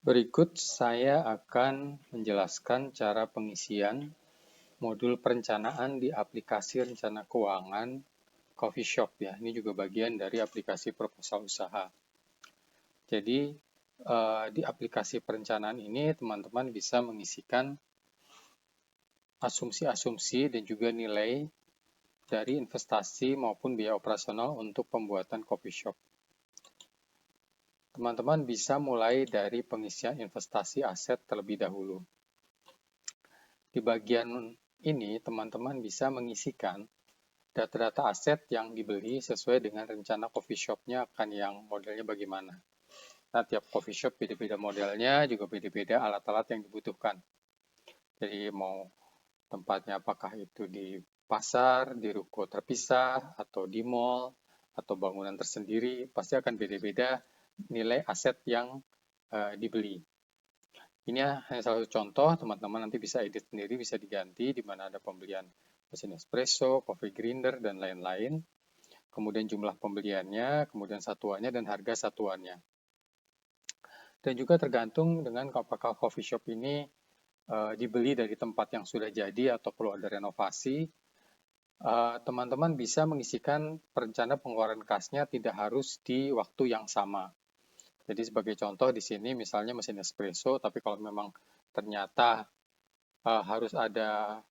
Berikut saya akan menjelaskan cara pengisian modul perencanaan di aplikasi rencana keuangan Coffee Shop ya. Ini juga bagian dari aplikasi proposal usaha. Jadi di aplikasi perencanaan ini teman-teman bisa mengisikan asumsi-asumsi dan juga nilai dari investasi maupun biaya operasional untuk pembuatan coffee shop. Teman-teman bisa mulai dari pengisian investasi aset terlebih dahulu. Di bagian ini, teman-teman bisa mengisikan data-data aset yang dibeli sesuai dengan rencana coffee shop-nya akan yang modelnya bagaimana. Nah, tiap coffee shop beda-beda modelnya, juga beda-beda alat-alat yang dibutuhkan. Jadi mau tempatnya apakah itu di pasar, di ruko terpisah, atau di mall, atau bangunan tersendiri, pasti akan beda-beda nilai aset yang dibeli. Ini hanya salah satu contoh, teman-teman nanti bisa edit sendiri, bisa diganti, di mana ada pembelian mesin espresso, coffee grinder, dan lain-lain. Kemudian jumlah pembeliannya, kemudian satuannya, dan harga satuannya. Dan juga tergantung dengan apakah coffee shop ini dibeli dari tempat yang sudah jadi atau perlu ada renovasi. Teman-teman bisa mengisikan perencana pengeluaran kasnya tidak harus di waktu yang sama. Jadi sebagai contoh di sini misalnya mesin espresso, tapi kalau memang ternyata harus ada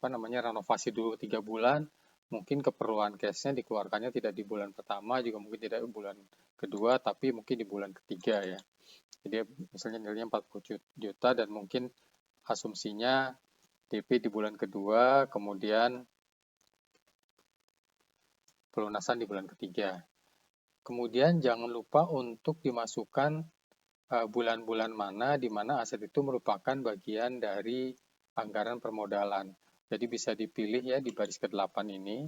renovasi dulu 3 bulan, mungkin keperluan cashnya dikeluarkannya tidak di bulan pertama, juga mungkin tidak di bulan kedua, tapi mungkin di bulan ketiga ya. Jadi misalnya nilainya 40 juta dan mungkin asumsinya DP di bulan kedua, kemudian pelunasan di bulan ketiga. Kemudian jangan lupa untuk dimasukkan bulan-bulan mana di mana aset itu merupakan bagian dari anggaran permodalan. Jadi bisa dipilih ya di baris ke-8 ini.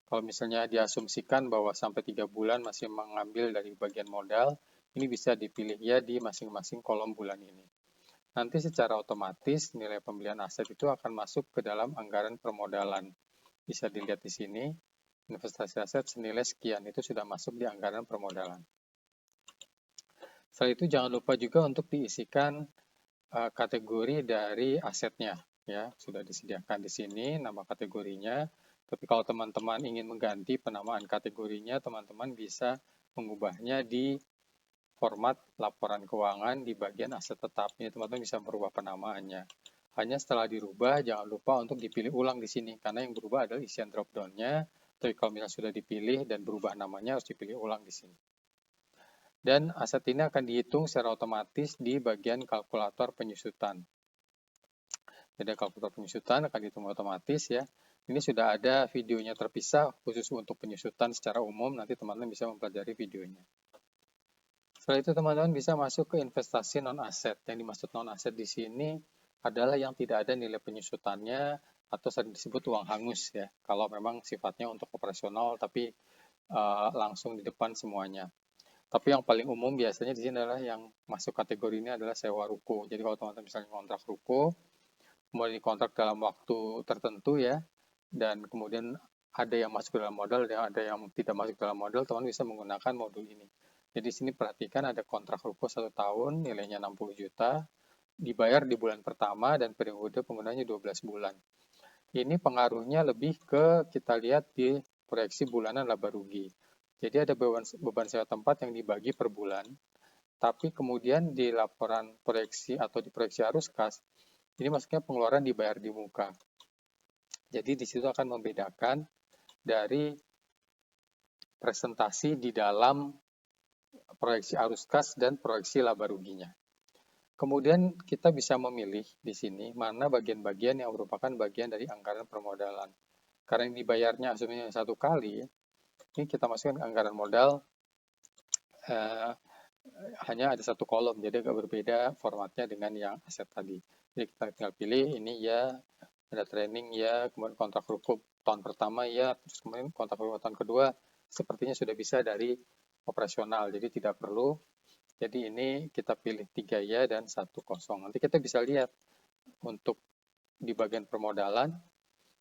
Kalau misalnya diasumsikan bahwa sampai 3 bulan masih mengambil dari bagian modal, ini bisa dipilih ya di masing-masing kolom bulan ini. Nanti secara otomatis nilai pembelian aset itu akan masuk ke dalam anggaran permodalan. Bisa dilihat di sini, investasi aset senilai sekian itu sudah masuk di anggaran permodalan. Setelah itu jangan lupa juga untuk diisikan kategori dari asetnya ya, sudah disediakan di sini nama kategorinya. Tapi kalau teman-teman ingin mengganti penamaan kategorinya, teman-teman bisa mengubahnya di format laporan keuangan di bagian aset tetapnya. Teman-teman bisa merubah penamaannya. Hanya setelah dirubah, jangan lupa untuk dipilih ulang di sini, karena yang berubah adalah isian drop-down-nya. Tapi kalau misalnya sudah dipilih dan berubah namanya, harus dipilih ulang di sini. Dan aset ini akan dihitung secara otomatis di bagian kalkulator penyusutan. Jadi kalkulator penyusutan akan dihitung otomatis ya. Ini sudah ada videonya terpisah khusus untuk penyusutan secara umum, nanti teman-teman bisa mempelajari videonya. Setelah itu teman-teman bisa masuk ke investasi non-aset. Yang dimaksud non-aset di sini adalah yang tidak ada nilai penyusutannya atau sering disebut uang hangus ya. Kalau memang sifatnya untuk operasional tapi langsung di depan semuanya. Tapi yang paling umum biasanya di sini adalah yang masuk kategori ini adalah sewa ruko. Jadi kalau teman-teman misalnya kontrak ruko, kemudian dikontrak dalam waktu tertentu ya, dan kemudian ada yang masuk dalam modal dan ada yang tidak masuk dalam modal, teman-teman bisa menggunakan modul ini. Jadi di sini perhatikan ada kontrak ruko 1 tahun, nilainya 60 juta, dibayar di bulan pertama dan periode penggunaannya 12 bulan. Ini pengaruhnya lebih ke kita lihat di proyeksi bulanan laba rugi. Jadi ada beban sewa tempat yang dibagi per bulan, tapi kemudian di laporan proyeksi atau di proyeksi arus kas, ini maksudnya pengeluaran dibayar di muka. Jadi di situ akan membedakan dari presentasi di dalam proyeksi arus kas dan proyeksi laba ruginya. Kemudian kita bisa memilih di sini mana bagian-bagian yang merupakan bagian dari anggaran permodalan. Karena yang dibayarnya asumsinya 1 kali, ini kita masukkan anggaran modal hanya ada 1 kolom, jadi agak berbeda formatnya dengan yang aset tadi. Jadi kita tinggal pilih ini ya, ada training ya, kemudian kontrak ruko tahun pertama ya, terus kemudian kontrak ruko tahun kedua, sepertinya sudah bisa dari operasional, jadi tidak perlu. Jadi ini kita pilih 3 ya dan 1 kosong. Nanti kita bisa lihat untuk di bagian permodalan,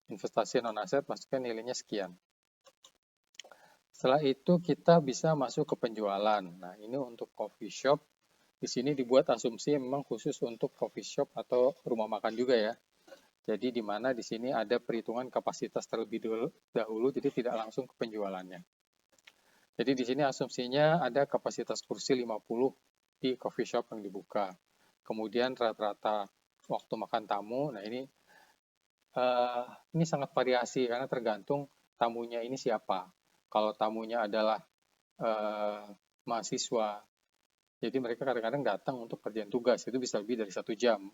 investasi non aset masukkan nilainya sekian. Setelah itu kita bisa masuk ke penjualan. Nah ini untuk coffee shop Di sini dibuat asumsi memang khusus untuk coffee shop atau rumah makan juga ya. Jadi di mana di sini ada perhitungan kapasitas terlebih dahulu, jadi tidak langsung ke penjualannya. Jadi di sini asumsinya ada kapasitas kursi 50 di coffee shop yang dibuka. Kemudian rata-rata waktu makan tamu, nah ini sangat variasi karena tergantung tamunya ini siapa. Kalau tamunya adalah mahasiswa, jadi mereka kadang-kadang datang untuk kerjaan tugas, itu bisa lebih dari 1 jam.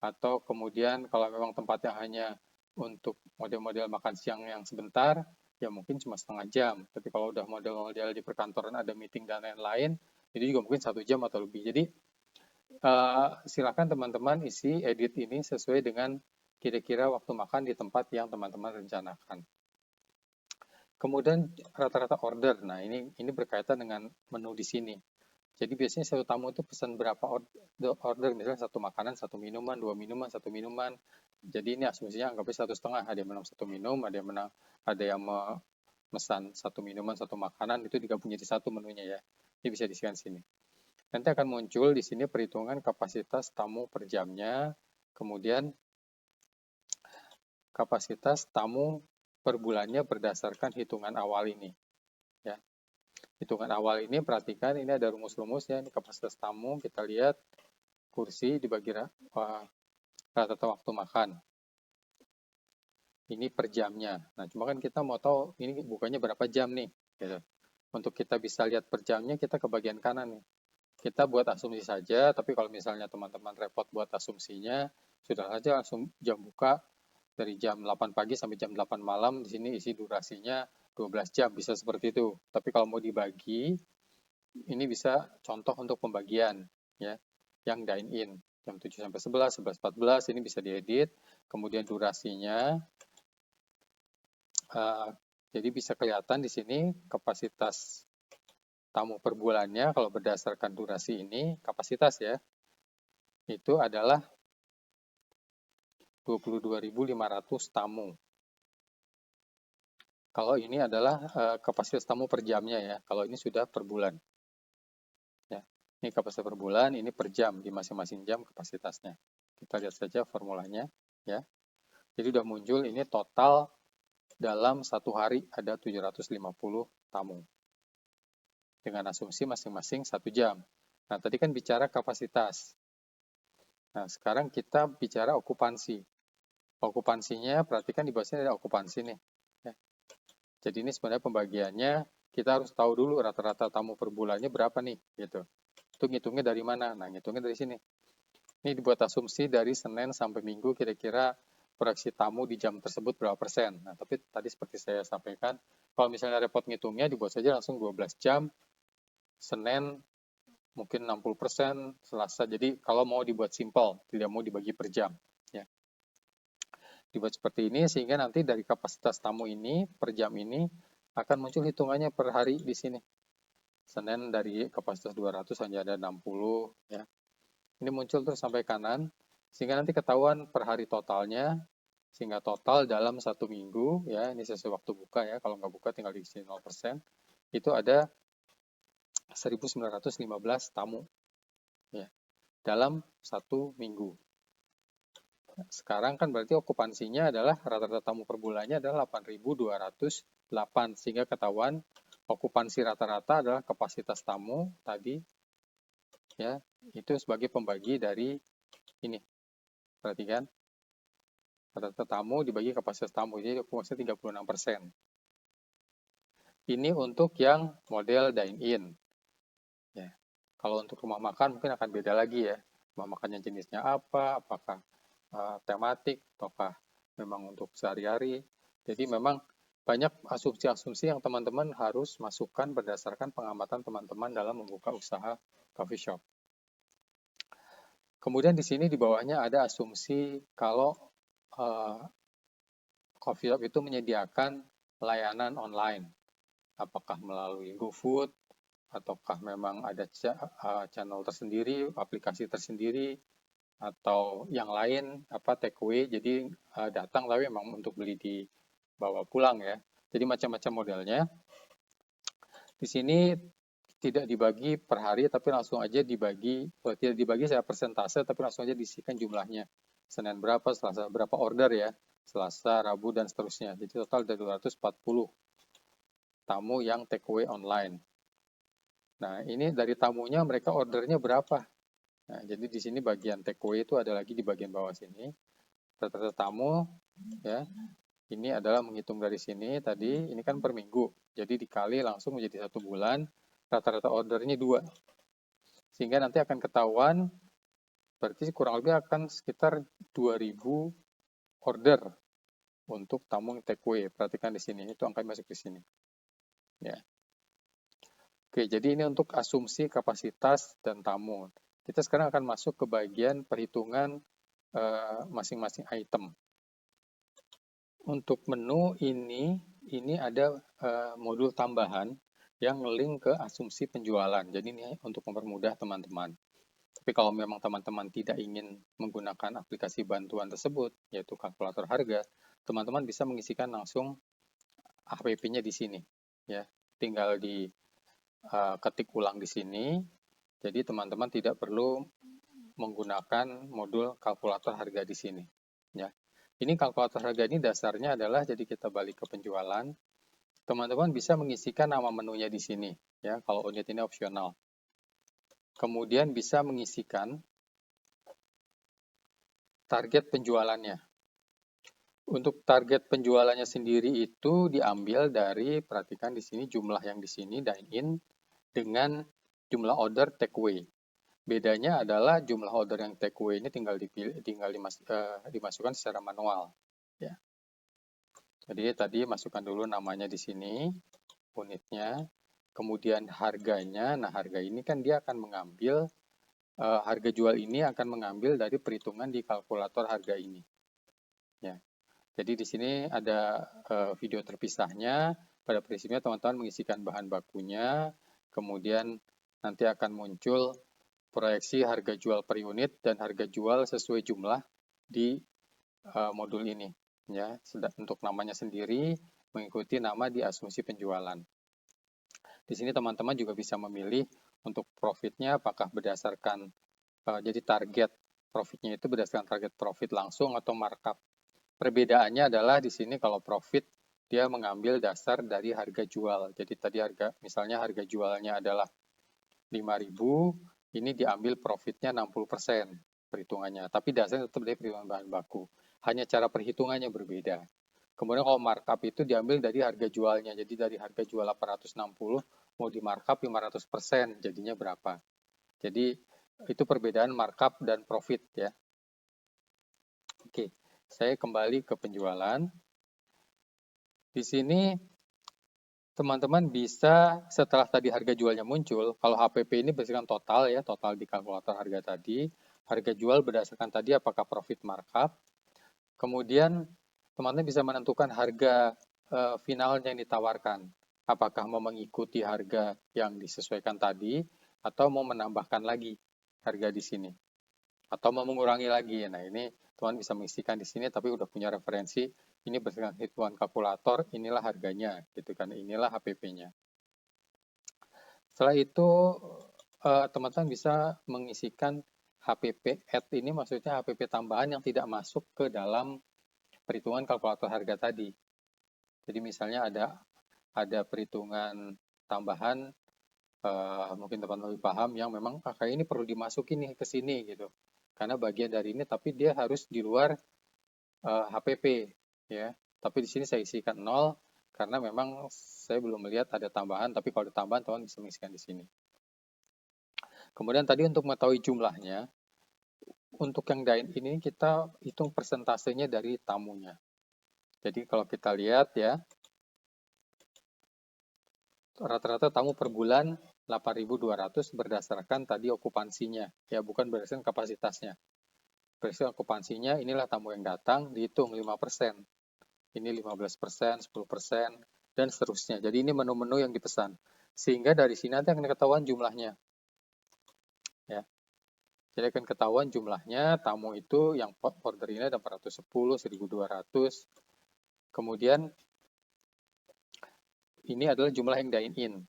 Atau kemudian kalau memang tempatnya hanya untuk model-model makan siang yang sebentar, ya mungkin cuma setengah jam. Tapi kalau udah model-model di perkantoran ada meeting dan lain-lain, itu juga mungkin 1 jam atau lebih. Jadi silakan teman-teman isi edit ini sesuai dengan kira-kira waktu makan di tempat yang teman-teman rencanakan. Kemudian rata-rata order. Nah, ini berkaitan dengan menu di sini. Jadi biasanya satu tamu itu pesan berapa order, misalnya 1 makanan, 1 minuman, 2 minuman, 1 minuman. Jadi ini asumsinya anggapnya 1,5. Ada yang menang 1 minum, ada yang memesan 1 minuman, 1 makanan, itu digabung jadi 1 menunya ya. Ini bisa disikan sini. Nanti akan muncul di sini perhitungan kapasitas tamu per jamnya, kemudian kapasitas tamu per bulannya berdasarkan hitungan awal ini. Ya. Hitungan awal ini perhatikan, ini ada rumus-rumusnya, ini kapasitas tamu, kita lihat kursi dibagi rata-rata waktu makan. Ini per jamnya. Nah, cuma kan kita mau tahu ini bukanya berapa jam nih. Gitu. Untuk kita bisa lihat per jamnya, kita ke bagian kanan nih. Kita buat asumsi saja, tapi kalau misalnya teman-teman repot buat asumsinya, sudah saja langsung jam buka dari jam 8 pagi sampai jam 8 malam, di sini isi durasinya 12 jam, bisa seperti itu. Tapi kalau mau dibagi, ini bisa contoh untuk pembagian ya, yang dine in jam 7 sampai 11, 11 14 ini bisa diedit, kemudian durasinya jadi bisa kelihatan di sini kapasitas tamu per bulannya kalau berdasarkan durasi ini, kapasitas ya, itu adalah 22.500 tamu. Kalau ini adalah kapasitas tamu per jamnya ya, kalau ini sudah per bulan. Ya, ini kapasitas per bulan, ini per jam, di masing-masing jam kapasitasnya. Kita lihat saja formulanya ya. Jadi sudah muncul ini total dalam 1 hari ada 750 tamu. Dengan asumsi masing-masing 1 jam. Nah, tadi kan bicara kapasitas. Nah, sekarang kita bicara okupansi. Okupansinya, perhatikan di bawahnya ada okupansi nih. Ya. Jadi ini sebenarnya pembagiannya, kita harus tahu dulu rata-rata tamu per bulannya berapa nih. Gitu. Itu ngitungnya dari mana? Nah, ngitungnya dari sini. Ini dibuat asumsi dari Senin sampai Minggu kira-kira proyeksi tamu di jam tersebut berapa persen. Nah, tapi tadi seperti saya sampaikan, kalau misalnya repot ngitungnya, dibuat saja langsung 12 jam, Senin mungkin 60%, Selasa. Jadi kalau mau dibuat simple, tidak mau dibagi per jam. Ya. Dibuat seperti ini sehingga nanti dari kapasitas tamu ini per jam ini akan muncul hitungannya per hari di sini. Senin dari kapasitas 200 hanya ada 60 ya. Ini muncul terus sampai kanan sehingga nanti ketahuan per hari totalnya, sehingga total dalam 1 minggu ya, ini sesuai waktu buka ya, kalau nggak buka tinggal diisi 0%, itu ada 1.915 tamu ya, dalam 1 minggu. Sekarang kan berarti okupansinya adalah rata-rata tamu per bulannya adalah 8.208, sehingga ketahuan okupansi rata-rata adalah kapasitas tamu tadi ya, itu sebagai pembagi dari ini. Perhatikan, rata-rata tamu dibagi kapasitas tamu, jadi okupansinya 36%. Ini untuk yang model dine-in. Ya. Kalau untuk rumah makan mungkin akan beda lagi ya. Rumah makannya jenisnya apa, apakah tematik, ataukah memang untuk sehari-hari. Jadi memang banyak asumsi-asumsi yang teman-teman harus masukkan berdasarkan pengamatan teman-teman dalam membuka usaha coffee shop. Kemudian di sini di bawahnya ada asumsi kalau coffee shop itu menyediakan layanan online. Apakah melalui GoFood, ataukah memang ada channel tersendiri, aplikasi tersendiri, atau yang lain take away, jadi datang tapi memang untuk beli dibawa pulang ya. Jadi macam-macam modelnya. Di sini tidak dibagi per hari, tapi langsung aja dibagi, tidak dibagi secara persentase, tapi langsung aja diisikan jumlahnya. Senin berapa, Selasa berapa order ya, Selasa, Rabu, dan seterusnya. Jadi total ada 240 tamu yang take away online. Nah, ini dari tamunya mereka ordernya berapa. Nah, jadi di sini bagian take away itu ada lagi di bagian bawah sini. Rata-rata tamu, ya, ini adalah menghitung dari sini tadi, ini kan per minggu. Jadi dikali langsung menjadi 1 bulan, rata-rata ordernya 2. Sehingga nanti akan ketahuan, berarti kurang lebih akan sekitar 2000 order untuk tamu take away. Perhatikan di sini, itu angka masuk di sini. Ya. Oke, jadi ini untuk asumsi kapasitas dan tamu. Kita sekarang akan masuk ke bagian perhitungan masing-masing item. Untuk menu ini ada modul tambahan yang link ke asumsi penjualan. Jadi ini untuk mempermudah teman-teman. Tapi kalau memang teman-teman tidak ingin menggunakan aplikasi bantuan tersebut, yaitu kalkulator harga, teman-teman bisa mengisikan langsung HPP-nya di sini. Ya, tinggal ketik ulang di sini. Jadi teman-teman tidak perlu menggunakan modul kalkulator harga di sini. Ya, ini kalkulator harga ini dasarnya adalah, jadi kita balik ke penjualan. Teman-teman bisa mengisikan nama menunya di sini. Ya, kalau unit ini opsional. Kemudian bisa mengisikan target penjualannya. Untuk target penjualannya sendiri itu diambil dari, perhatikan di sini jumlah yang di sini dine-in dengan jumlah order take away. Bedanya adalah jumlah order yang take away ini tinggal dimasukkan secara manual. Ya. Jadi tadi masukkan dulu namanya di sini, unitnya, kemudian harganya. Nah, harga ini kan dia akan mengambil harga jual ini akan mengambil dari perhitungan di kalkulator harga ini. Ya. Jadi di sini ada video terpisahnya. Pada prinsipnya teman-teman mengisikan bahan bakunya, kemudian nanti akan muncul proyeksi harga jual per unit dan harga jual sesuai jumlah di modul ini. Ya, untuk namanya sendiri mengikuti nama di asumsi penjualan. Di sini teman-teman juga bisa memilih untuk profitnya apakah berdasarkan jadi target profitnya itu berdasarkan target profit langsung atau markup. Perbedaannya adalah di sini kalau profit dia mengambil dasar dari harga jual. Jadi tadi misalnya harga jualnya adalah 5.000, ini diambil profitnya 60% perhitungannya. Tapi dasarnya tetap dari perhitungan bahan baku. Hanya cara perhitungannya berbeda. Kemudian kalau markup itu diambil dari harga jualnya. Jadi dari harga jual 860 mau di markup 500%, jadinya berapa. Jadi itu perbedaan markup dan profit ya. Oke. Saya kembali ke penjualan. Di sini teman-teman bisa setelah tadi harga jualnya muncul, kalau HPP ini berdasarkan total ya, total di kalkulator harga tadi, harga jual berdasarkan tadi apakah profit markup. Kemudian teman-teman bisa menentukan harga finalnya yang ditawarkan. Apakah mau mengikuti harga yang disesuaikan tadi atau mau menambahkan lagi harga di sini. Atau mau mengurangi lagi. Nah, ini teman bisa mengisikan di sini tapi udah punya referensi, ini berdasarkan hitungan kalkulator, inilah harganya gitu kan, inilah HPP-nya. Setelah itu teman-teman bisa mengisikan HPP add, ini maksudnya HPP tambahan yang tidak masuk ke dalam perhitungan kalkulator harga tadi. Jadi misalnya ada perhitungan tambahan, mungkin teman-teman lebih paham, yang memang kayak ini perlu dimasukin nih ke sini gitu. Karena bagian dari ini, tapi dia harus di luar HPP ya. Tapi di sini saya isikan 0 karena memang saya belum melihat ada tambahan, tapi kalau ada tambahan teman bisa mengisikan di sini. Kemudian tadi untuk mengetahui jumlahnya, untuk yang dine ini kita hitung persentasenya dari tamunya. Jadi kalau kita lihat ya, rata-rata tamu per bulan 8.200 berdasarkan tadi okupansinya, ya bukan berdasarkan kapasitasnya. Berdasarkan okupansinya, inilah tamu yang datang, dihitung 5%. Ini 15%, 10%, dan seterusnya. Jadi ini menu-menu yang dipesan. Sehingga dari sini nanti akan ketahuan jumlahnya. Ya. Jadi akan ketahuan jumlahnya, tamu itu yang order ini ada 410, 1.200. Kemudian ini adalah jumlah yang dine-in.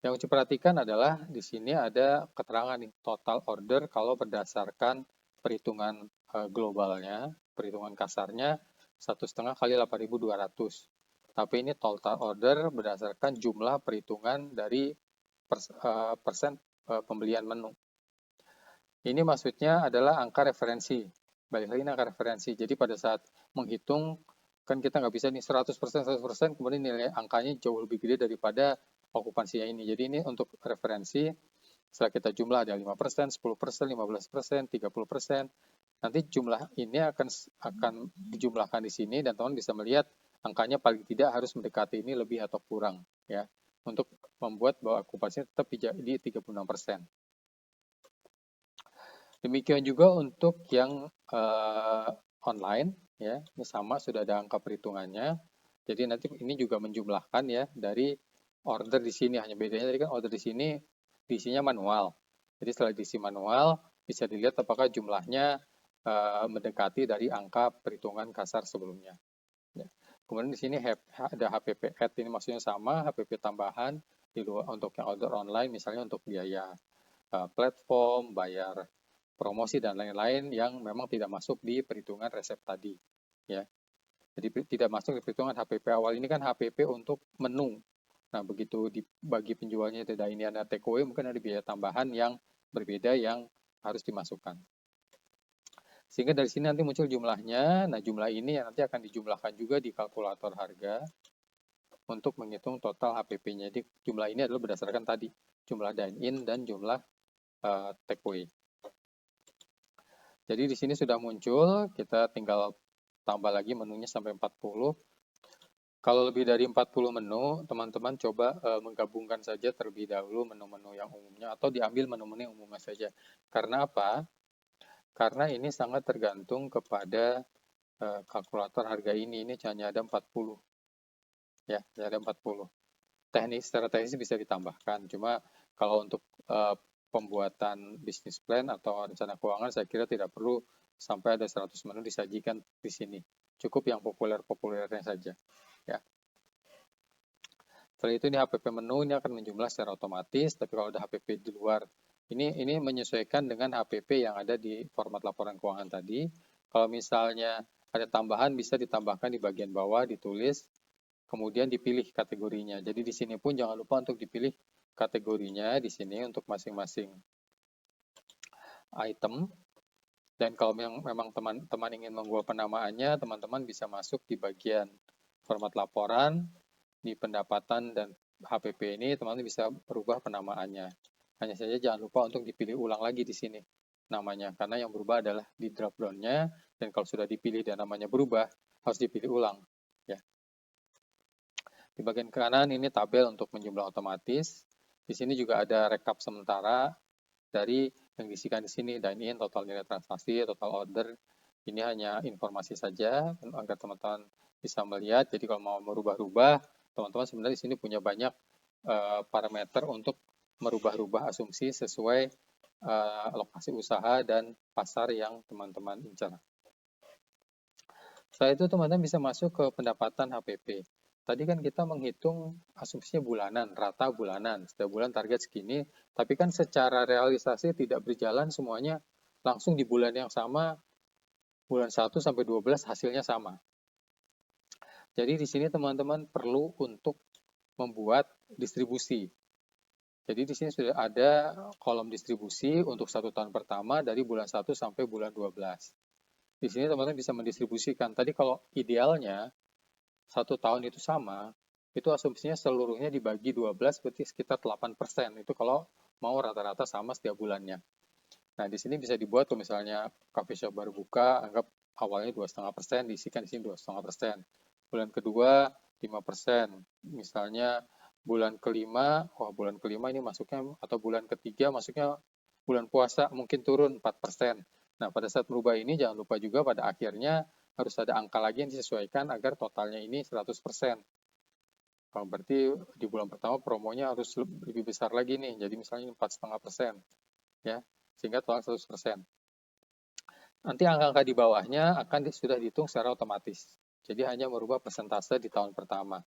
Yang harus diperhatikan adalah di sini ada keterangan nih, total order kalau berdasarkan perhitungan globalnya, perhitungan kasarnya 1,5 kali 8.200. Tapi ini total order berdasarkan jumlah perhitungan dari persen pembelian menu. Ini maksudnya adalah angka referensi. Balik lagi angka referensi. Jadi pada saat menghitung, kan kita nggak bisa nih 100%, kemudian nilai angkanya jauh lebih gede daripada okupansinya ini. Jadi ini untuk referensi, setelah kita jumlah ada 5%, 10%, 15%, 30%. Nanti jumlah ini akan dijumlahkan di sini dan teman bisa melihat angkanya paling tidak harus mendekati ini lebih atau kurang ya. Untuk membuat bahwa okupansinya tetap di 36%. Demikian juga untuk yang online ya, ini sama sudah ada angka perhitungannya. Jadi nanti ini juga menjumlahkan ya dari order di sini, hanya bedanya tadi kan order di sini diisinya manual. Jadi setelah diisi manual bisa dilihat apakah jumlahnya mendekati dari angka perhitungan kasar sebelumnya. Ya. Kemudian di sini ada HPP add, ini maksudnya sama, HPP tambahan di luar untuk yang order online, misalnya untuk biaya platform, bayar promosi dan lain-lain yang memang tidak masuk di perhitungan resep tadi ya. Jadi tidak masuk di perhitungan HPP awal. Ini kan HPP untuk menu. Nah, begitu bagi penjualnya tidak ini ada takeaway, mungkin ada biaya tambahan yang berbeda yang harus dimasukkan. Sehingga dari sini nanti muncul jumlahnya. Nah, jumlah ini yang nanti akan dijumlahkan juga di kalkulator harga untuk menghitung total HPP-nya. Jadi jumlah ini adalah berdasarkan tadi jumlah dine-in dan jumlah takeaway. Jadi di sini sudah muncul, kita tinggal tambah lagi menunya sampai 40. Kalau lebih dari 40 menu, teman-teman coba menggabungkan saja terlebih dahulu menu-menu yang umumnya atau diambil menu-menu yang umumnya saja. Karena apa? Karena ini sangat tergantung kepada kalkulator harga ini hanya ada 40. Ya, hanya ada 40. Secara teknis bisa ditambahkan. Cuma kalau untuk pembuatan bisnis plan atau rencana keuangan saya kira tidak perlu sampai ada 100 menu disajikan di sini. Cukup yang populer-populernya saja. Ya. Setelah itu ini HPP menu ini akan menjumlah secara otomatis, tapi kalau ada HPP di luar, ini menyesuaikan dengan HPP yang ada di format laporan keuangan tadi. Kalau misalnya ada tambahan bisa ditambahkan di bagian bawah, ditulis, kemudian dipilih kategorinya. Jadi di sini pun jangan lupa untuk dipilih kategorinya di sini untuk masing-masing item. Dan kalau memang teman-teman ingin mengubah penamaannya, teman-teman bisa masuk di bagian format laporan, di pendapatan dan HPP ini, teman-teman bisa berubah penamaannya. Hanya saja jangan lupa untuk dipilih ulang lagi di sini namanya, karena yang berubah adalah di drop down-nya, dan kalau sudah dipilih dan namanya berubah, harus dipilih ulang. Ya. Di bagian kanan ini tabel untuk menjumlah otomatis. Di sini juga ada rekap sementara dari yang diisikan di sini, dine-in, total nilai transaksi, total order. Ini hanya informasi saja agar teman-teman bisa melihat. Jadi kalau mau merubah-rubah, teman-teman sebenarnya di sini punya banyak parameter untuk merubah-rubah asumsi sesuai lokasi usaha dan pasar yang teman-teman incar. Setelah itu teman-teman bisa masuk ke pendapatan HPP. Tadi kan kita menghitung asumsinya bulanan, rata bulanan, setiap bulan target segini, tapi kan secara realisasi tidak berjalan semuanya langsung di bulan yang sama, bulan 1 sampai 12 hasilnya sama. Jadi di sini teman-teman perlu untuk membuat distribusi. Jadi di sini sudah ada kolom distribusi untuk 1 tahun pertama dari bulan 1 sampai bulan 12. Di sini teman-teman bisa mendistribusikan. Tadi kalau idealnya 1 tahun itu sama, itu asumsinya seluruhnya dibagi 12 berarti sekitar 8%. Itu kalau mau rata-rata sama setiap bulannya. Nah, di sini bisa dibuat kalau misalnya coffee shop baru buka, anggap awalnya 2,5%, diisikan di sini 2,5%. Bulan kedua 5%. Misalnya bulan kelima, bulan kelima ini masuknya, atau bulan ketiga masuknya bulan puasa mungkin turun 4%. Nah, pada saat merubah ini jangan lupa juga pada akhirnya harus ada angka lagi yang disesuaikan agar totalnya ini 100%. Berarti di bulan pertama promonya harus lebih besar lagi nih, jadi misalnya 4,5%, ya, sehingga total 100%. Nanti angka-angka di bawahnya akan sudah dihitung secara otomatis. Jadi hanya merubah persentase di tahun pertama.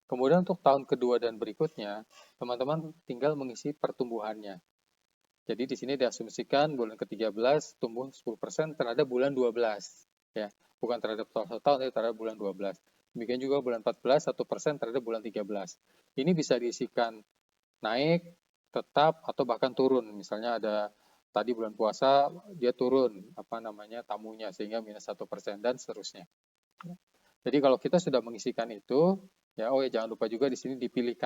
Kemudian untuk tahun kedua dan berikutnya, teman-teman tinggal mengisi pertumbuhannya. Jadi di sini diasumsikan bulan ke-13 tumbuh 10% terhadap bulan 12. Ya, bukan terhadap total tahun, tapi terhadap bulan 12. Demikian juga bulan 14, 1% terhadap bulan 13. Ini bisa diisikan naik, tetap, atau bahkan turun. Misalnya ada tadi bulan puasa, dia turun, tamunya, sehingga minus 1% dan seterusnya. Jadi kalau kita sudah mengisikan itu, ya jangan lupa juga di sini dipilih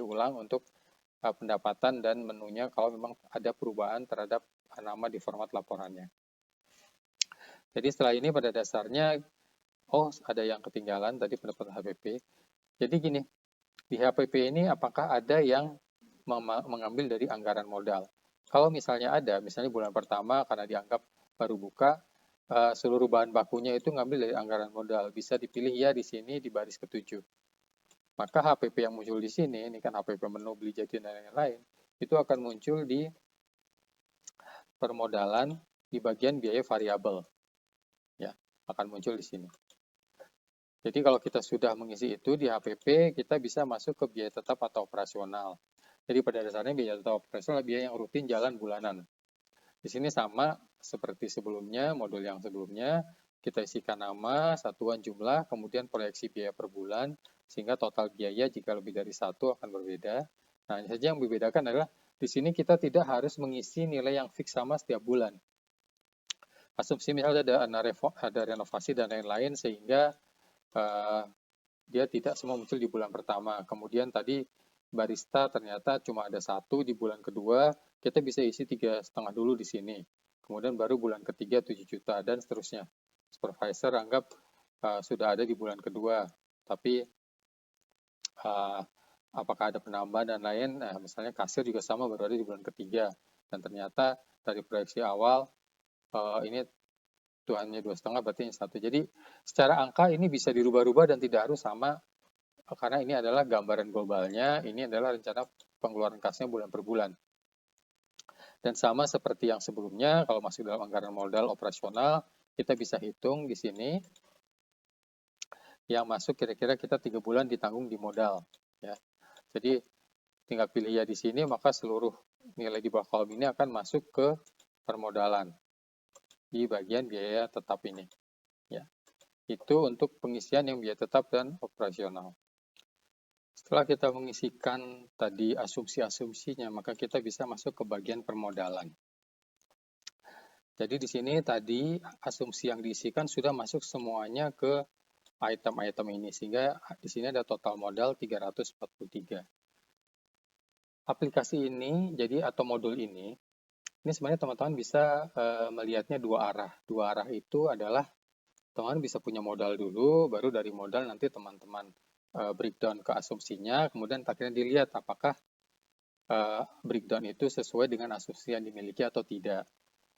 ulang untuk pendapatan dan menunya kalau memang ada perubahan terhadap nama di format laporannya. Jadi setelah ini pada dasarnya, ada yang ketinggalan tadi pendapatan HPP. Jadi gini, di HPP ini apakah ada yang mengambil dari anggaran modal? Kalau misalnya ada, misalnya bulan pertama karena dianggap baru buka, seluruh bahan bakunya itu ngambil dari anggaran modal. Bisa dipilih ya di sini di baris ke-7. Maka HPP yang muncul di sini, ini kan HPP menu, beli jadi dan lain-lain, itu akan muncul di permodalan di bagian biaya variabel. Ya, akan muncul di sini. Jadi kalau kita sudah mengisi itu di HPP, kita bisa masuk ke biaya tetap atau operasional. Jadi pada dasarnya biaya tetap operasional adalah biaya yang rutin jalan bulanan. Di sini sama seperti sebelumnya, modul yang sebelumnya, kita isikan nama, satuan jumlah, kemudian proyeksi biaya per bulan, sehingga total biaya jika lebih dari satu akan berbeda. Nah, saja yang membedakan adalah di sini kita tidak harus mengisi nilai yang fix sama setiap bulan. Asumsi misalnya ada renovasi dan lain-lain, sehingga dia tidak semua muncul di bulan pertama. Kemudian tadi barista ternyata cuma ada satu di bulan kedua, kita bisa isi 3,5 dulu di sini. Kemudian baru bulan ketiga 7 juta dan seterusnya. Supervisor anggap sudah ada di bulan kedua, tapi apakah ada penambahan dan lain, misalnya kasir juga sama baru ada di bulan ketiga. Dan ternyata dari proyeksi awal ini Tuhannya 2,5 berarti yang satu. Jadi secara angka ini bisa dirubah-rubah dan tidak harus sama karena ini adalah gambaran globalnya, ini adalah rencana pengeluaran kasnya bulan per bulan. Dan sama seperti yang sebelumnya, kalau masuk dalam anggaran modal operasional, kita bisa hitung di sini yang masuk kira-kira kita 3 bulan ditanggung di modal. Ya. Jadi tinggal pilih ya di sini, maka seluruh nilai di bawah kolom ini akan masuk ke permodalan di bagian biaya tetap ini. Ya. Itu untuk pengisian yang biaya tetap dan operasional. Setelah kita mengisikan tadi asumsi-asumsinya, maka kita bisa masuk ke bagian permodalan. Jadi di sini tadi asumsi yang diisikan sudah masuk semuanya ke item-item ini, sehingga di sini ada total modal 343. Aplikasi ini, jadi atau modul ini sebenarnya teman-teman bisa melihatnya dua arah. Dua arah itu adalah teman-teman bisa punya modal dulu, baru dari modal nanti teman-teman breakdown ke asumsinya, kemudian akhirnya dilihat apakah breakdown itu sesuai dengan asumsi yang dimiliki atau tidak.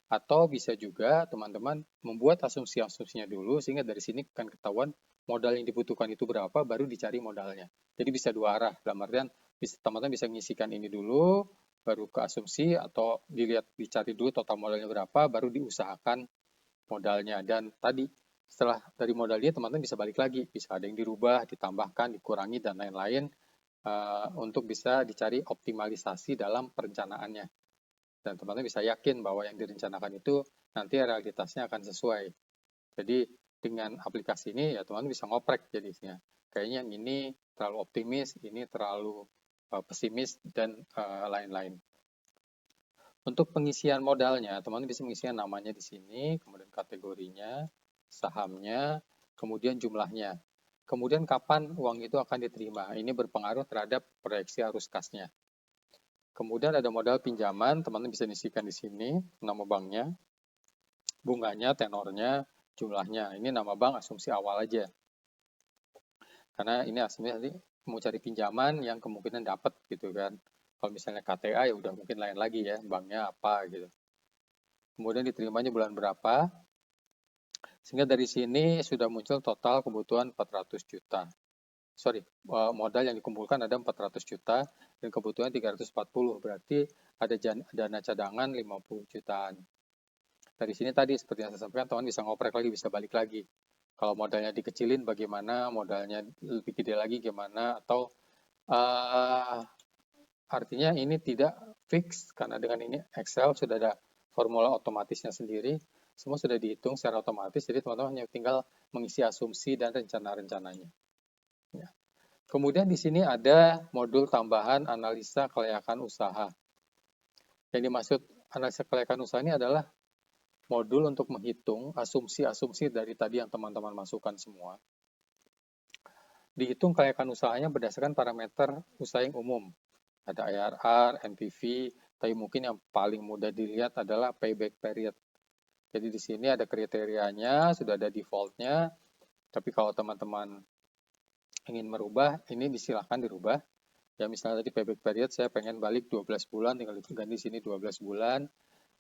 Atau bisa juga teman-teman membuat asumsi-asumsinya dulu, sehingga dari sini akan ketahuan modal yang dibutuhkan itu berapa, baru dicari modalnya. Jadi bisa dua arah, dalam artian teman-teman bisa mengisikan ini dulu, baru ke asumsi, atau dicari dulu total modalnya berapa, baru diusahakan modalnya. Dan tadi setelah dari modalnya teman-teman bisa balik lagi, bisa ada yang dirubah, ditambahkan, dikurangi, dan lain-lain untuk bisa dicari optimalisasi dalam perencanaannya. Dan teman-teman bisa yakin bahwa yang direncanakan itu nanti realitasnya akan sesuai. Jadi dengan aplikasi ini ya teman-teman bisa ngoprek jadinya. Kayaknya yang ini terlalu optimis, ini terlalu pesimis, dan lain-lain. Untuk pengisian modalnya, teman-teman bisa mengisikan namanya di sini, kemudian kategorinya, sahamnya, kemudian jumlahnya. Kemudian kapan uang itu akan diterima. Ini berpengaruh terhadap proyeksi arus kasnya. Kemudian ada modal pinjaman, teman-teman bisa isikan di sini, nama banknya, bunganya, tenornya, jumlahnya. Ini nama bank asumsi awal aja. Karena ini asumsi nanti mau cari pinjaman yang kemungkinan dapat gitu kan. Kalau misalnya KTA ya udah mungkin lain lagi ya, banknya apa gitu. Kemudian diterimanya bulan berapa. Sehingga dari sini sudah muncul total kebutuhan 400 juta. Modal yang dikumpulkan ada 400 juta dan kebutuhan 340, berarti ada dana cadangan 50 jutaan. Dari sini tadi seperti yang saya sampaikan, teman bisa ngoprek lagi, bisa balik lagi. Kalau modalnya dikecilin bagaimana, modalnya lebih gede lagi gimana, atau uh, artinya ini tidak fix karena dengan ini Excel sudah ada formula otomatisnya sendiri, semua sudah dihitung secara otomatis, jadi teman-teman hanya tinggal mengisi asumsi dan rencana-rencananya. Ya. Kemudian di sini ada modul tambahan analisa kelayakan usaha. Yang dimaksud analisa kelayakan usaha ini adalah modul untuk menghitung asumsi-asumsi dari tadi yang teman-teman masukkan semua. Dihitung kelayakan usahanya berdasarkan parameter usaha yang umum. Ada IRR, NPV, tapi mungkin yang paling mudah dilihat adalah payback period. Jadi di sini ada kriterianya, sudah ada defaultnya, tapi kalau teman-teman ingin merubah, ini disilahkan dirubah. Ya misalnya tadi payback period, saya pengen balik 12 bulan, tinggal ganti sini 12 bulan,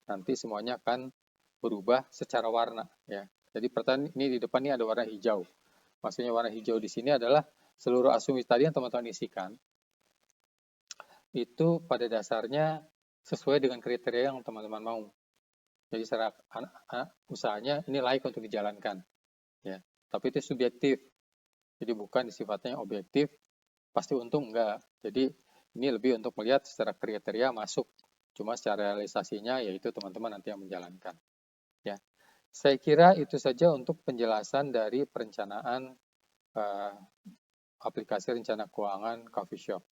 nanti semuanya akan berubah secara warna ya. Jadi pertanyaan ini di depan ini ada warna hijau. Maksudnya warna hijau di sini adalah seluruh asumsi tadi yang teman-teman isikan itu pada dasarnya sesuai dengan kriteria yang teman-teman mau. Jadi secara usahanya ini layak untuk dijalankan ya. Tapi itu subjektif. Jadi bukan sifatnya objektif, pasti untung enggak. Jadi ini lebih untuk melihat secara kriteria masuk. Cuma secara realisasinya yaitu teman-teman nanti yang menjalankan. Ya, saya kira itu saja untuk penjelasan dari perencanaan aplikasi rencana keuangan coffee shop.